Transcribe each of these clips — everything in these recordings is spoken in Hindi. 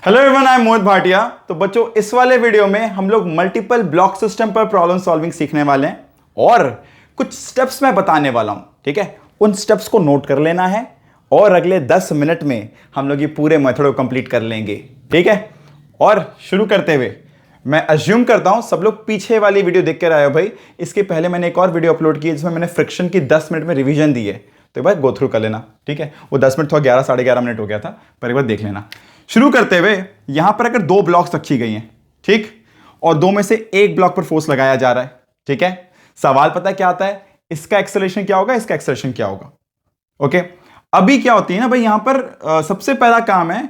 हेलो एवरीवन, आई एम मोहित भाटिया। तो बच्चों, इस वाले वीडियो में हम लोग मल्टीपल ब्लॉक सिस्टम पर प्रॉब्लम सॉल्विंग सीखने वाले हैं और कुछ स्टेप्स मैं बताने वाला हूं। ठीक है, उन स्टेप्स को नोट कर लेना है और अगले 10 मिनट में हम लोग ये पूरे मेथड को कंप्लीट कर लेंगे। ठीक है, और शुरू करते हुए मैं अज्यूम करता हूं सब लोग पीछे वाली वीडियो देख कर आए हो भाई। इसके पहले मैंने एक और वीडियो अपलोड की जिसमें मैंने फ्रिक्शन की 10 मिनट में रिवीजन दी है, तो एक बार गो थ्रू कर लेना। ठीक है, वो 10 मिनट थोड़ा 11 साढ़े 11 मिनट हो गया था, पर एक बार देख लेना। शुरू करते हुए यहां पर अगर दो ब्लॉक्स रखी गई हैं, ठीक, और दो में से एक ब्लॉक पर फोर्स लगाया जा रहा है, ठीक है, सवाल पता है क्या आता है, इसका एक्सेलरेशन क्या होगा, इसका एक्सेलरेशन क्या होगा। ओके, अभी क्या होती है ना भाई, यहां पर सबसे पहला काम है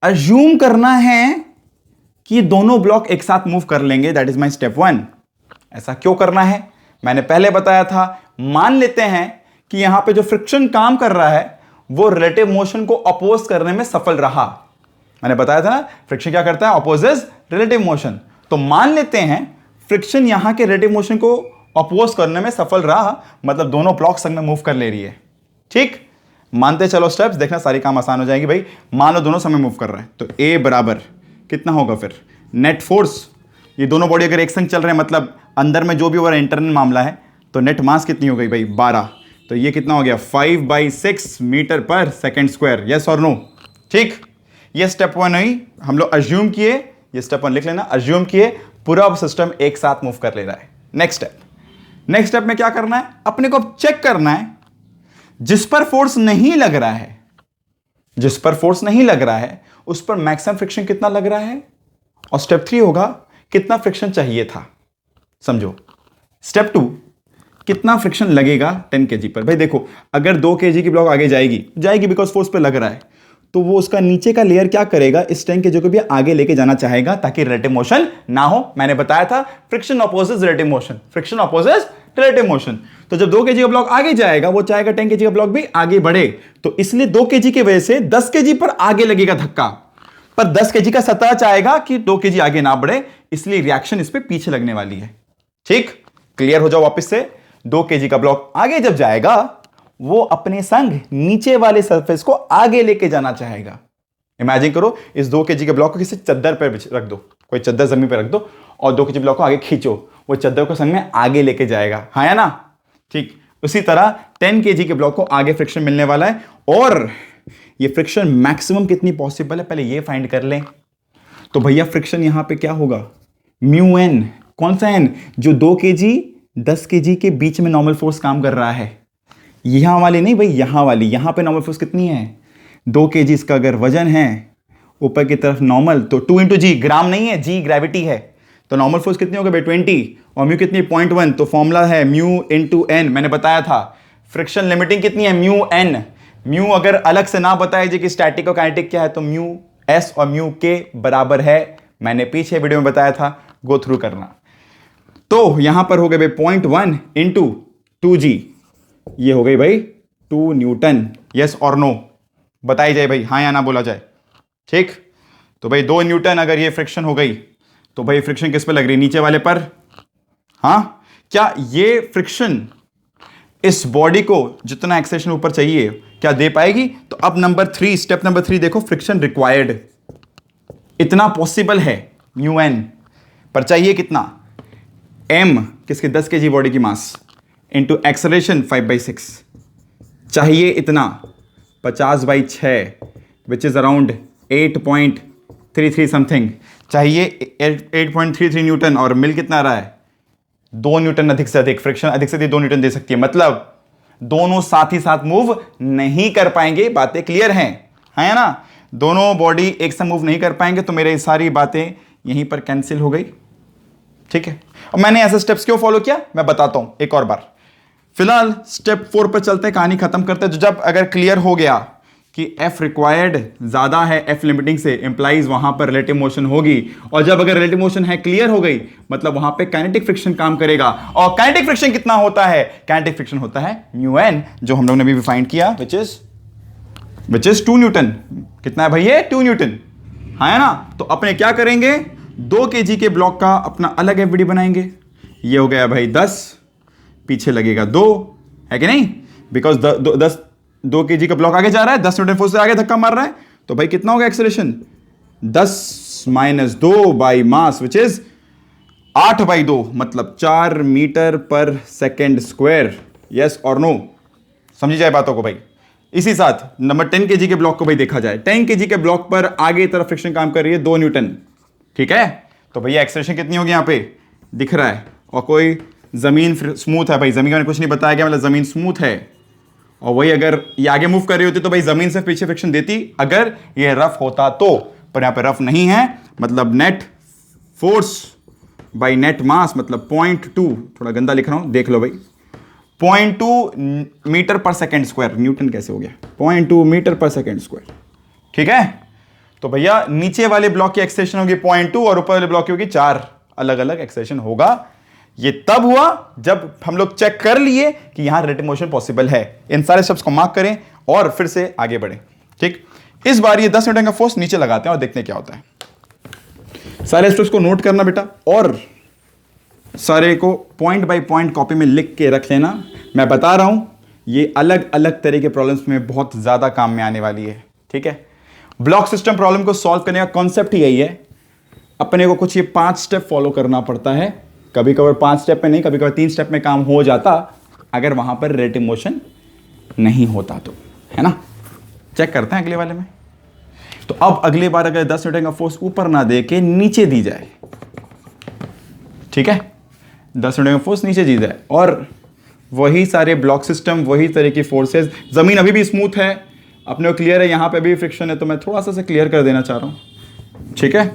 अज्यूम करना है कि दोनों ब्लॉक एक साथ मूव कर लेंगे। That is my step 1। ऐसा क्यों करना है, मैंने पहले बताया था। मान लेते हैं कि यहां पे जो फ्रिक्शन काम कर रहा है वो रिलेटिव मोशन को अपोज करने में सफल रहा। मैंने बताया था ना, फ्रिक्शन क्या करता है, अपोजेस रिलेटिव मोशन। तो मान लेते हैं फ्रिक्शन यहां के रिलेटिव मोशन को अपोज करने में सफल रहा, मतलब दोनों ब्लॉक संग में मूव कर ले रही है। ठीक, मानते चलो स्टेप्स, देखना सारी काम आसान हो जाएगी भाई। मान लो दोनों समय मूव कर रहे हैं, तो ए बराबर कितना होगा फिर नेट फोर्स। ये दोनों बॉडी अगर एक संग चल रहे हैं, मतलब अंदर में जो भी ओवर इंटरनल मामला है, तो नेट मास कितनी हो गई भाई 12। तो ये कितना हो गया 5/6 meter per second square. Yes और नो। ठीक, ये स्टेप 1 हुई, हम लोग अज्यूम किए, ये स्टेप 1 लिख लेना, अज्यूम किए पूरा सिस्टम एक साथ मूव कर ले रहा है। नेक्स्ट स्टेप में क्या करना है, अपने को चेक करना है जिस पर फोर्स नहीं लग रहा है, जिस पर फोर्स नहीं लग रहा है उस पर मैक्सिमम फ्रिक्शन कितना लग रहा है, और स्टेप 3 होगा कितना फ्रिक्शन चाहिए था। समझो, स्टेप 2 कितना फ्रिक्शन लगेगा 10 kg पर। भाई देखो, अगर 2 kg की ब्लॉक आगे जाएगी बिकॉज फोर्स पे लग रहा है, तो वो उसका नीचे का लेयर क्या करेगा, इस 10 kg को भी आगे लेके जाना चाहेगा ताकि रिलेटिव मोशन ना हो। मैंने बताया था friction opposes relative motion, friction opposes relative motion. तो जब 2 kg का ब्लॉक आगे जाएगा, वो चाहेगा 10 kg का ब्लॉक भी आगे बढ़े, तो इसलिए 2 kg की वजह से 10 kg पर आगे लगेगा धक्का, पर 10 kg का सतह चाहेगा कि 2 kg आगे ना बढ़े, इसलिए रिएक्शन इस पे पीछे लगने वाली है। ठीक, क्लियर हो जाओ वापस से। 2 kg का ब्लॉक आगे जब जाएगा, वो अपने संग नीचे वाले सरफेस को आगे लेके जाना चाहेगा। इमेजिन करो, इस 2 kg के ब्लॉक को किसी चद्दर पर रख दो, कोई चद्दर जमीन पर रख दो, और 2 kg ब्लॉक को आगे खींचो, वो चद्दर को संग में आगे लेके जाएगा, हाँ या ना। ठीक, उसी तरह 10 kg के ब्लॉक को आगे फ्रिक्शन मिलने वाला है, और ये फ्रिक्शन मैक्सिमम कितनी पॉसिबल है पहले ये फाइंड कर लें। तो भैया फ्रिक्शन यहां पे क्या होगा, म्यू एन। कौन सा एन, जो 2 kg 10 kg के बीच में नॉर्मल फोर्स काम कर रहा है, यहां वाली नहीं भाई, यहां वाली। यहां पे नॉर्मल फोर्स कितनी है 2 kg, इसका अगर वजन है ऊपर की तरफ नॉर्मल, तो 2 × g, ग्राम नहीं है, g ग्रेविटी है, तो नॉर्मल फोर्स कितनी होगी भाई 20, और म्यू कितनी 0.1, तो फॉर्मूला है म्यू × n। मैंने बताया था फ्रिक्शन लिमिटिंग कितनी है म्यू n। म्यू अगर अलग से ना बताया जाए कि स्टैटिक और काइनेटिक क्या है, तो म्यू s और म्यू k बराबर है। मैंने पीछे वीडियो में बताया था, गो थ्रू करना। तो यहां पर हो गए भाई 0.1 × 2g, ये हो गई भाई 2 न्यूटन। यस और नो बताई जाए भाई, हाँ या ना बोला जाए। ठीक, तो भाई 2 न्यूटन अगर ये फ्रिक्शन हो गई, तो भाई फ्रिक्शन किस पे लग रही है, नीचे वाले पर। हाँ, क्या ये फ्रिक्शन इस बॉडी को जितना एक्सेलेरेशन ऊपर चाहिए क्या दे पाएगी। तो अब स्टेप नंबर 3 देखो, फ्रिक्शन रिक्वायर्ड इतना पॉसिबल है म्यू एन, पर चाहिए कितना, m किसके 10 kg बॉडी की मास इंटू एक्सेलरेशन 5/6, चाहिए इतना 50/6 विच इज अराउंड 8.33 समथिंग, चाहिए 8.33 न्यूटन, और मिल कितना रहा है 2 न्यूटन अधिक से अधिक। फ्रिक्शन अधिक से अधिक 2 न्यूटन दे सकती है, मतलब दोनों साथ ही साथ मूव नहीं कर पाएंगे। बातें क्लियर हैं, है ना, दोनों बॉडी एक साथ मूव नहीं कर पाएंगे, तो मेरी सारी बातें यहीं पर कैंसिल हो गई। ठीक है, और मैंने ऐसे स्टेप्स क्यों फॉलो किया मैं बताता हूं एक और बार। फिलहाल स्टेप 4 पर चलते हैं, कहानी खत्म करते हैं। तो जब अगर क्लियर हो गया कि F रिक्वायर्ड ज्यादा है F लिमिटिंग से, इंप्लाइज वहां पर रिलेटिव मोशन होगी, और जब अगर रिलेटिव मोशन है क्लियर हो गई, मतलब वहां पे काइनेटिक फ्रिक्शन काम करेगा। और काइनेटिक फ्रिक्शन कितना होता है, काइनेटिक फ्रिक्शन होता है म्यू एन, जो हम लोग ने भी फाइंड किया, विच इज 2 न्यूटन। कितना है भाई ये 2 न्यूटन, है ना। तो अपने क्या करेंगे, 2 kg के ब्लॉक का अपना अलग एफबीडी बनाएंगे। ये हो गया भाई 10, पीछे लगेगा 2, है कि नहीं, बिकॉज 2 kg का ब्लॉक आगे जा रहा है, 10 न्यूटन फोर्स से आगे धक्का मार रहा है, तो भाई कितना होगा acceleration 10-2 by mass which is 8/2, मतलब 4 metre per second square. Yes और नो? समझी जाए बातों को भाई। इसी साथ नंबर 10 kg के ब्लॉक को भाई देखा जाए, 10 kg के ब्लॉक पर आगे तरफ फ्रिक्शन काम कर रही है 2 न्यूटन। ठीक है, तो भैया एक्सेलरेशन कितनी होगी यहां पे दिख रहा है, और कोई जमीन स्मूथ है भाई, जमीन का कुछ नहीं बताया गया, मतलब जमीन स्मूथ है, और वही अगर ये आगे मूव कर रही होती तो भाई जमीन से पीछे फ्रिक्शन देती अगर ये रफ होता तो, पर यहां पे रफ नहीं है, मतलब नेट फोर्स बाई नेट मास मतलब 0.2, थोड़ा गंदा लिख रहा हूं देख लो भाई, 0.2 metre per second square. Newton कैसे हो गया, 0.2 मीटर पर सेकेंड स्क्वायर। ठीक है, तो भैया नीचे वाले ब्लॉक की एक्सेलरेशन होगी 0.2 और ऊपर वाले ब्लॉक की होगी 4, अलग अलग एक्सेलरेशन होगा। ये तब हुआ जब हम लोग चेक कर लिए कि यहां रिलेटिव मोशन पॉसिबल है। इन सारे स्टेप्स को मार्क करें और फिर से आगे बढ़ें। ठीक, इस बार ये 10 न्यूटन का फोर्स नीचे लगाते हैं और देखते हैं क्या होता है। सारे स्टेप्स को नोट करना बेटा, और सारे को पॉइंट बाय पॉइंट कॉपी में लिख के रख लेना। मैं बता रहा हूं ये अलग अलग तरह के प्रॉब्लम्स में बहुत ज्यादा काम में आने वाली है। ठीक है, ब्लॉक सिस्टम प्रॉब्लम को सॉल्व करने का कॉन्सेप्ट ही यही है, अपने को कुछ ये 5 स्टेप फॉलो करना पड़ता है। कभी कभार 5 स्टेप में नहीं, कभी कभार 3 स्टेप में काम हो जाता अगर वहां पर रिलेटिव मोशन नहीं होता तो, है ना। चेक करते हैं अगले वाले में। तो अब अगली बार अगर 10 न्यूटन का फोर्स ऊपर ना दे के नीचे दी जाए, ठीक है, 10 न्यूटन का फोर्स नीचे दी जाए, और वही सारे ब्लॉक सिस्टम, वही तरह की फोर्सेस, जमीन अभी भी स्मूथ है, अपने को क्लियर है, यहां पे भी फ्रिक्शन है, तो मैं थोड़ा सा क्लियर कर देना चाह रहा हूं। ठीक है,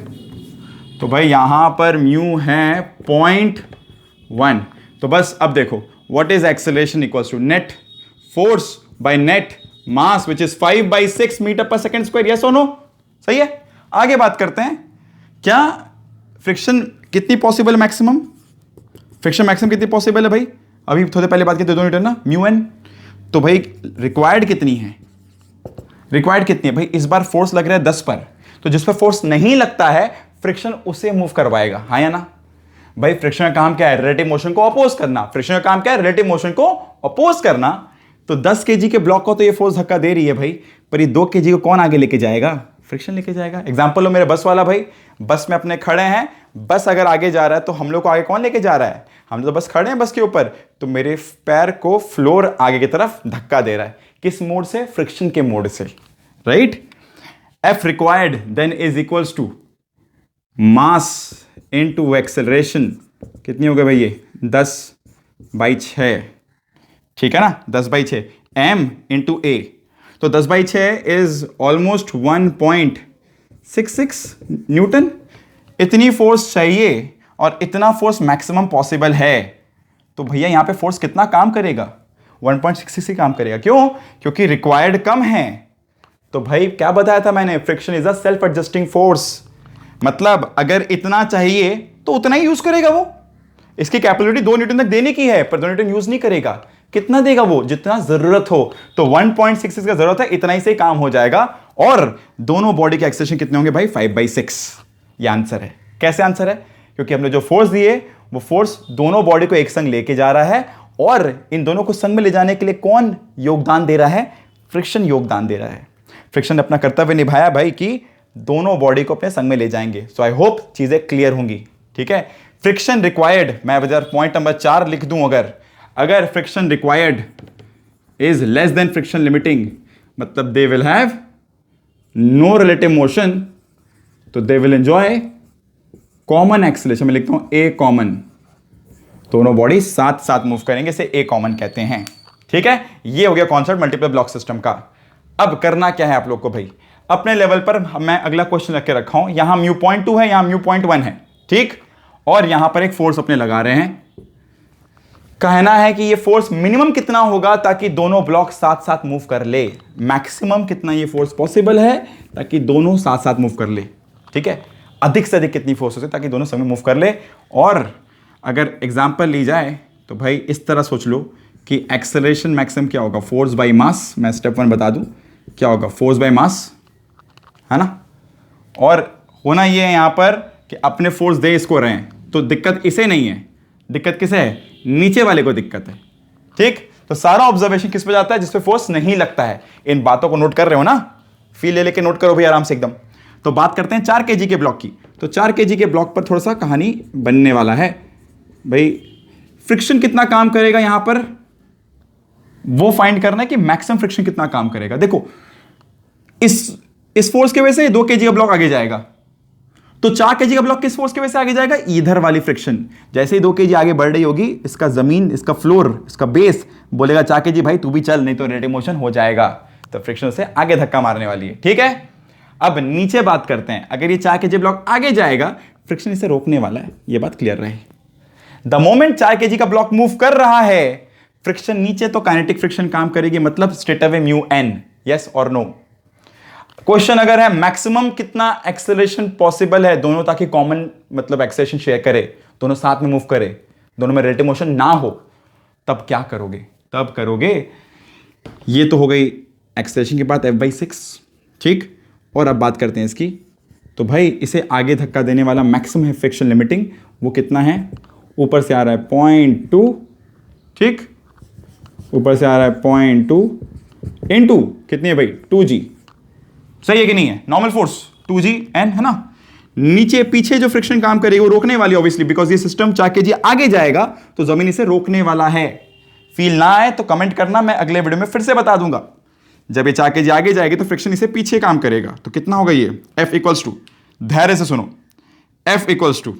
तो भाई यहां पर म्यू है 0.1, तो बस अब देखो what is acceleration equals to net force by net mass which is 5/6 meter per second square. Yes और नो? सही है। आगे बात करते हैं, क्या फ्रिक्शन कितनी पॉसिबल है, मैक्सिमम फ्रिक्शन मैक्सिमम कितनी पॉसिबल है भाई, अभी थोड़े पहले बात की थी 2 न्यूटन ना, म्यू एन। तो भाई रिक्वायर्ड कितनी है, रिक्वायर्ड कितनी है भाई, इस बार फोर्स लग रहा है 10 पर, तो जिस पर फोर्स नहीं लगता है फ्रिक्शन उसे मूव करवाएगा, हाँ या ना भाई। फ्रिक्शन का काम क्या है, रिलेटिव मोशन को अपोज करना। फ्रिक्शन का काम क्या है, रिलेटिव मोशन को अपोज करना। तो 10 kg के ब्लॉक को तो ये फोर्स धक्का दे रही है भाई, पर ये 2 kg को कौन आगे लेके जाएगा, फ्रिक्शन लेके जाएगा। एग्जांपल लो मेरे बस वाला भाई, बस में अपने खड़े हैं, बस अगर आगे जा रहा है तो हम लोग को आगे कौन लेके जा रहा है, हम तो बस खड़े हैं बस के ऊपर, तो मेरे पैर को फ्लोर आगे की तरफ धक्का दे रहा है, किस मोड से, फ्रिक्शन के मोड से, right. F required then is equals to mass into acceleration, कितनी हो गई भाई ये 10/6, ठीक है ना, 10/6 m इंटू ए, तो 10/6 इज ऑलमोस्ट 1.66 न्यूटन। इतनी फोर्स चाहिए और इतना फोर्स मैक्सिमम पॉसिबल है, तो भैया यहां पे फोर्स कितना काम करेगा, 1.66 ही काम करेगा। क्यों? क्योंकि रिक्वायर्ड कम है। तो भाई क्या बताया था मैंने, friction is a self adjusting force, मतलब अगर इतना चाहिए तो उतना ही यूज करेगा वो। इसकी कैपेबिलिटी 2 न्यूटन तक देने की है, पर 2 न्यूटन यूज नहीं करेगा। कितना देगा वो, जितना जरूरत हो। तो 1.66 का जरूरत है, इतना ही से काम हो जाएगा। और दोनों बॉडी के एक्सेलरेशन कितने होंगे भाई, 5/6। ये आंसर है। कैसे आंसर है, क्योंकि हमने जो फोर्स दिए वो फोर्स दोनों बॉडी को एक संग लेके जा रहा है, और इन दोनों को संग में ले जाने के लिए कौन योगदान दे रहा है, फ्रिक्शन योगदान दे रहा है। फ्रिक्शन ने अपना कर्तव्य निभाया भाई कि दोनों बॉडी को अपने संग में ले जाएंगे। सो आई होप चीजें क्लियर होंगी। ठीक है, फ्रिक्शन रिक्वायर्ड, मैं अगर पॉइंट नंबर 4 लिख दूं, अगर friction required is less than friction limiting, मतलब they will have no relative motion, तो they will enjoy common acceleration. मैं लिखता हूं ए कॉमन, दोनों बॉडी साथ साथ मूव करेंगे, इसे ए कॉमन कहते हैं। ठीक है, ये हो गया कॉन्सेप्ट मल्टीपल ब्लॉक सिस्टम का। अब करना क्या है आप लोग को भाई, अपने लेवल पर मैं अगला क्वेश्चन रख के रखा हूं, यहां म्यू 0.2 है, यहां म्यू 0.1 है, ठीक, और यहां पर एक फोर्स अपने लगा रहे हैं। कहना है कि ये फोर्स मिनिमम कितना होगा ताकि दोनों ब्लॉक साथ साथ मूव कर ले, मैक्सिमम कितना ये फोर्स पॉसिबल है ताकि दोनों साथ साथ मूव कर ले। ठीक है, अधिक से अधिक कितनी फोर्स हो ताकि दोनों संग में मूव कर ले। और अगर एग्जांपल ली जाए तो भाई इस तरह सोच लो कि एक्सेलरेशन मैक्सिमम क्या होगा, फोर्स बाय मास। मैं स्टेप 1 बता दूं क्या होगा, फोर्स बाय मास, है ना। और होना ये है यहां पर कि अपने फोर्स दे इसको रहे हैं, तो दिक्कत इसे नहीं है, दिक्कत किसे है, नीचे वाले को दिक्कत है। ठीक, तो सारा ऑब्जर्वेशन किस पे जाता है, जिस पे फोर्स नहीं लगता है। इन बातों को नोट कर रहे हो ना, फील ले लेके नोट करो भाई आराम से एकदम। तो बात करते हैं 4 kg के ब्लॉक की। तो 4 kg के ब्लॉक पर थोड़ा सा कहानी बनने वाला है भाई। फ्रिक्शन कितना काम करेगा यहां पर, वो फाइंड करना है कि मैक्सिमम फ्रिक्शन कितना काम करेगा। देखो इस फोर्स की वजह से 2 kg का ब्लॉक आगे जाएगा, तो 4 kg का ब्लॉक किस फोर्स की वजह से आगे जाएगा, इधर वाली फ्रिक्शन। जैसे ही 2 kg आगे बढ़ रही होगी, इसका जमीन, इसका फ्लोर, इसका बेस बोलेगा 4 kg भाई तू भी चल, नहीं तो रेट मोशन हो जाएगा। तो फ्रिक्शन से आगे धक्का मारने वाली है, ठीक है। अब नीचे बात करते हैं, अगर ये 4 kg ब्लॉक आगे जाएगा, फ्रिक्शन इसे रोकने वाला है, ये बात क्लियर रहे। द मोमेंट 4 kg का ब्लॉक मूव कर रहा है, फ्रिक्शन नीचे तो काइनेटिक फ्रिक्शन काम करेगी, मतलब straight away mu N, yes और नो। क्वेश्चन अगर है मैक्सिमम कितना एक्सेलरेशन पॉसिबल है दोनों, ताकि कॉमन मतलब एक्सेलरेशन शेयर करे, दोनों साथ में मूव करे, दोनों में रिलेटिव मोशन ना हो, तब क्या करोगे, तब करोगे ये तो हो गई एक्सेलरेशन की बात F/6, ठीक। और अब बात करते हैं इसकी, तो भाई इसे आगे धक्का देने वाला मैक्सिमम है फ्रिक्शन लिमिटिंग, वो कितना है, ऊपर से आ रहा है 0.2, ठीक, ऊपर से आ रहा है 0.2 इनटू कितनी है भाई 2g, सही है कि नहीं है, नॉर्मल फोर्स 2g(n) है ना। नीचे पीछे जो फ्रिक्शन काम करेगी वो रोकने वाली ऑब्वियसली, बिकॉज ये सिस्टम 4 kg आगे जाएगा तो जमीन इसे रोकने वाला है। फील ना आए तो कमेंट करना, मैं अगले वीडियो में फिर से बता दूंगा। जब ये 4 kg आगे जाएगी तो फ्रिक्शन इसे पीछे काम करेगा, तो कितना होगा ये F इक्वल्स टू, धैर्य से सुनो, F इक्वल्स टू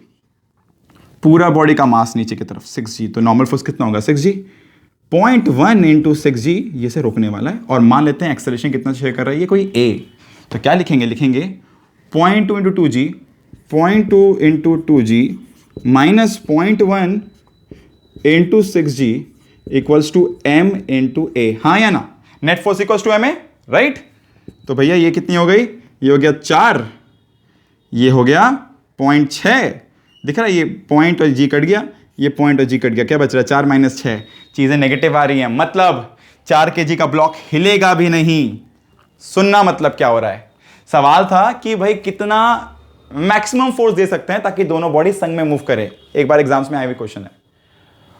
पूरा बॉडी का मास नीचे की तरफ 6g, तो नॉर्मल फोर्स कितना होगा 6g, 0.1 इंटू 6g, ये से रोकने वाला है। और मान लेते हैं एक्सेलरेशन कितना शेयर कर रहा है ये, कोई a, तो क्या लिखेंगे, लिखेंगे 0.2 into 2g, 0.2 into 2g minus 0.1 into 6g equals to m into a, हाँ या ना। Net force equals to ma, right. तो भैया ये कितनी हो गई, ये हो गया 4, ये हो गया 0.6, दिख रहा है, ये पॉइंट और जी कट गया, ये पॉइंट और जी कट गया, क्या बच रहा है 4 माइनस 6, चीजें नेगेटिव आ रही हैं, मतलब 4 kg का ब्लॉक हिलेगा भी नहीं। सुनना मतलब क्या हो रहा है, सवाल था कि भाई कितना मैक्सिमम फोर्स दे सकते हैं ताकि दोनों बॉडी संग में मूव करे, एक बार एग्जाम्स में आए हुए क्वेश्चन है।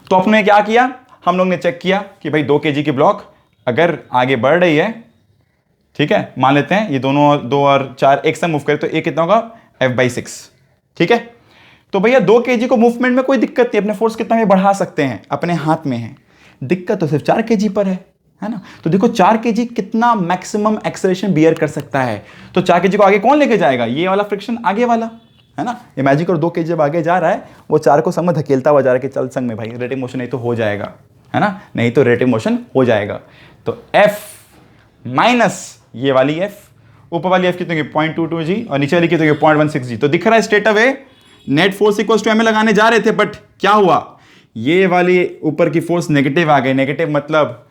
तो अपने क्या किया, हम लोग ने चेक किया कि भाई 2 kg की ब्लॉक अगर आगे बढ़ रही है, ठीक है, मान लेते हैं ये दोनों 2 और 4 एक साथ मूव करे, तो ये कितना होगा F/6, ठीक है। तो भैया 2 kg को मूवमेंट में कोई दिक्कत नहीं, अपने फोर्स कितना भी बढ़ा सकते हैं, अपने हाथ में है, दिक्कत तो सिर्फ 4 kg पर है ना। तो देखो 4 kg कितना मैक्सिमम एक्सेलरेशन बियर कर सकता है, तो 4 kg को आगे कौन लेके जाएगा, ये वाला फ्रिक्शन आगे वाला, है ना। इमेजिन करो 2 kg जब आगे जा रहा है, वो 4 को संग में धकेलता हुआ जा रहा है कि चल संग में भाई, रेटिव मोशन नहीं तो हो जाएगा, है ना, नहीं तो रेटिव मोशन हो जाएगा। तो F माइनस ये वाली F, ऊपर वाली F कितनी होगी 0.22g और नीचे वाली कितनी होगी 0.16g। तो दिख रहा है straight away net force equals to ma लगाने जा रहे थे, बट क्या हुआ, ये वाली ऊपर की फोर्स नेगेटिव आ गई। नेगेटिव मतलब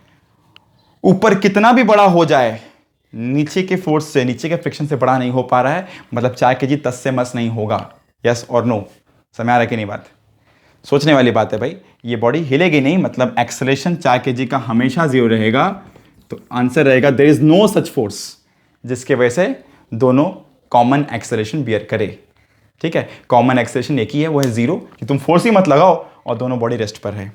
ऊपर कितना भी बड़ा हो जाए, नीचे के फोर्स से, नीचे के फ्रिक्शन से बड़ा नहीं हो पा रहा है, मतलब 4 kg तस से मस नहीं होगा, यस और नो। समझ आ रहा है कि नहीं बात, सोचने वाली बात है भाई। ये बॉडी हिलेगी नहीं, मतलब एक्सेलरेशन 4 kg का हमेशा 0 रहेगा। तो आंसर रहेगा there is no such force जिसके वजह से दोनों कॉमन एक्सेलरेशन बियर करे, ठीक है। कॉमन एक्सेलरेशन एक ही है, वो है 0, कि तुम फोर्स ही मत लगाओ और दोनों बॉडी रेस्ट पर है।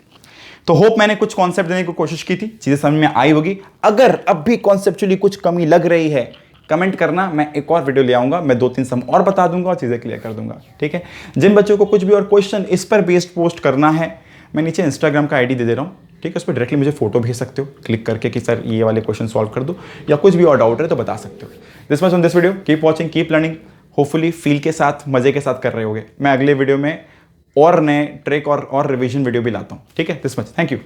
तो होप मैंने कुछ कॉन्सेप्ट देने की कोशिश की थी, चीजें समझ में आई होगी। अगर अब भी कॉन्सेप्चुअली कुछ कमी लग रही है, कमेंट करना, मैं एक और वीडियो ले आऊंगा, मैं 2-3 सम और बता दूंगा और चीजें क्लियर कर दूंगा, ठीक है। जिन बच्चों को कुछ भी और क्वेश्चन इस पर बेस्ड पोस्ट करना है, मैं नीचे इंस्टाग्राम का आईडी दे दे रहा हूँ, ठीक है। उस पर डायरेक्टली मुझे फोटो भेज सकते हो क्लिक करके कि सर ये वाले क्वेश्चन सॉल्व कर दो, या कुछ भी और डाउट है तो बता सकते हो। This much on this video, keep watching, keep learning, hopefully feel के साथ, मजे के साथ कर रहे होगे। मैं अगले वीडियो में और नए ट्रिक और रिवीजन वीडियो भी लाता हूँ, ठीक है। This much, thank you.